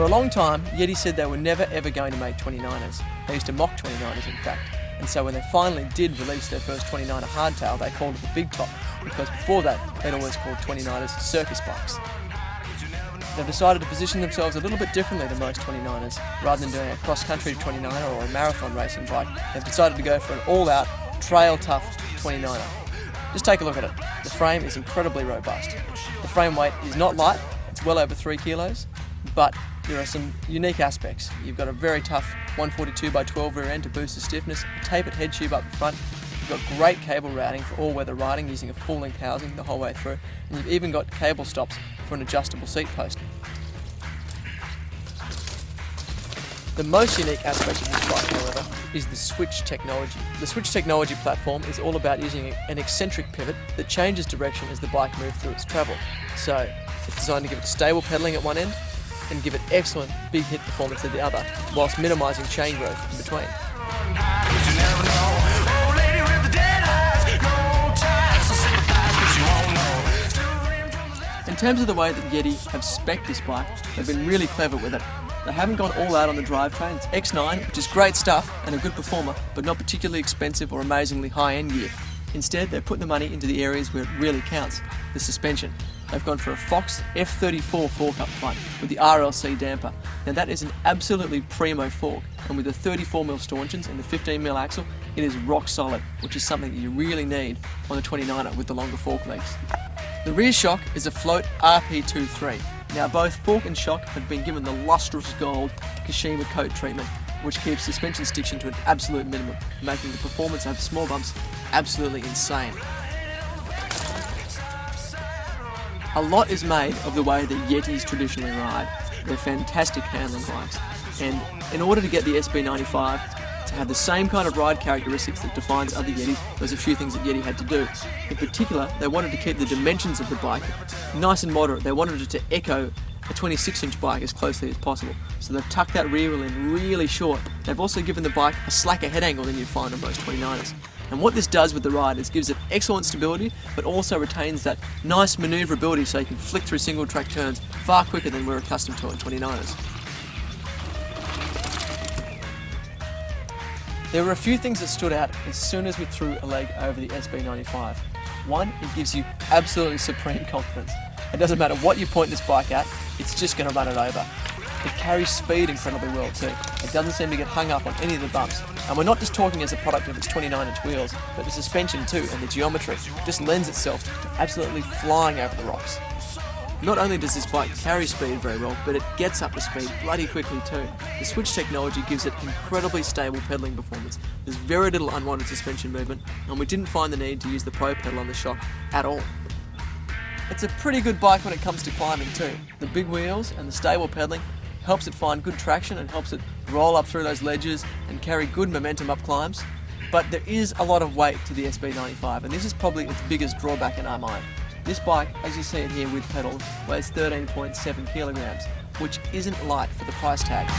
a long time, Yeti said they were never ever going to make 29ers. They used to mock 29ers in fact. And so when they finally did release their first 29er hardtail, they called it the Big Top, because before that, they'd always called 29ers circus bikes. They've decided to position themselves a little bit differently to most 29ers. Rather than doing a cross-country 29er or a marathon racing bike, they've decided to go for an all-out, trail-tough 29er. Just take a look at it. The frame is incredibly robust. The frame weight is not light, it's well over 3 kilos, but there are some unique aspects. You've got a very tough 142x12 rear end to boost the stiffness, a tapered head tube up the front. You've got great cable routing for all-weather riding using a full-length housing the whole way through, and you've even got cable stops for an adjustable seat post. The most unique aspect of this bike, however, is the switch technology. The switch technology platform is all about using an eccentric pivot that changes direction as the bike moves through its travel. So it's designed to give it stable pedalling at one end and give it excellent big hit performance at the other, whilst minimising chain growth in between. In terms of the way that Yeti have spec'd this bike, they've been really clever with it. They haven't gone all out on the drivetrain. It's X9, which is great stuff and a good performer, but not particularly expensive or amazingly high-end gear. Instead, they've put the money into the areas where it really counts, the suspension. They've gone for a Fox F34 fork up front with the RLC damper. Now that is an absolutely primo fork, and with the 34mm stanchions and the 15mm axle, it is rock solid, which is something that you really need on the 29er with the longer fork legs. The rear shock is a Float RP23. Now both fork and shock have been given the lustrous gold Kashima coat treatment, which keeps suspension stiction to an absolute minimum, making the performance over small bumps absolutely insane. A lot is made of the way that Yetis traditionally ride. They're fantastic handling bikes, and in order to get the SB95 to have the same kind of ride characteristics that defines other Yetis, there's a few things that Yeti had to do. In particular, they wanted to keep the dimensions of the bike nice and moderate. They wanted it to echo a 26-inch bike as closely as possible. So they've tucked that rear wheel in really short. They've also given the bike a slacker head angle than you'd find on most 29ers. And what this does with the ride is gives it excellent stability, but also retains that nice manoeuvrability so you can flick through single track turns far quicker than we're accustomed to on 29ers. There were a few things that stood out as soon as we threw a leg over the SB95. One, it gives you absolutely supreme confidence. It doesn't matter what you point this bike at, it's just going to run it over. It carries speed incredibly well too. It doesn't seem to get hung up on any of the bumps. And we're not just talking as a product of its 29-inch wheels, but the suspension too and the geometry just lends itself to absolutely flying over the rocks. Not only does this bike carry speed very well, but it gets up to speed bloody quickly too. The switch technology gives it incredibly stable pedalling performance. There's very little unwanted suspension movement, and we didn't find the need to use the Pro pedal on the shock at all. It's a pretty good bike when it comes to climbing too. The big wheels and the stable pedalling helps it find good traction and helps it roll up through those ledges and carry good momentum up climbs. But there is a lot of weight to the SB95, and this is probably its biggest drawback in our mind. This bike, as you see it here with pedals, weighs 13.7 kilograms, which isn't light for the price tag.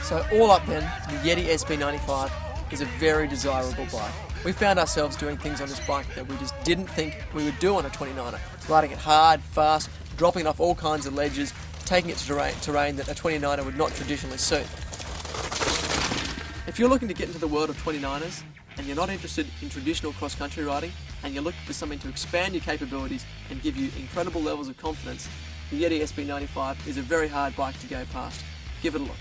So all up then, the Yeti SB95 is a very desirable bike. We found ourselves doing things on this bike that we just didn't think we would do on a 29er. Riding it hard, fast, dropping it off all kinds of ledges, taking it to terrain that a 29er would not traditionally suit. If you're looking to get into the world of 29ers and you're not interested in traditional cross-country riding and you're looking for something to expand your capabilities and give you incredible levels of confidence, the Yeti SB95 is a very hard bike to go past. Give it a look.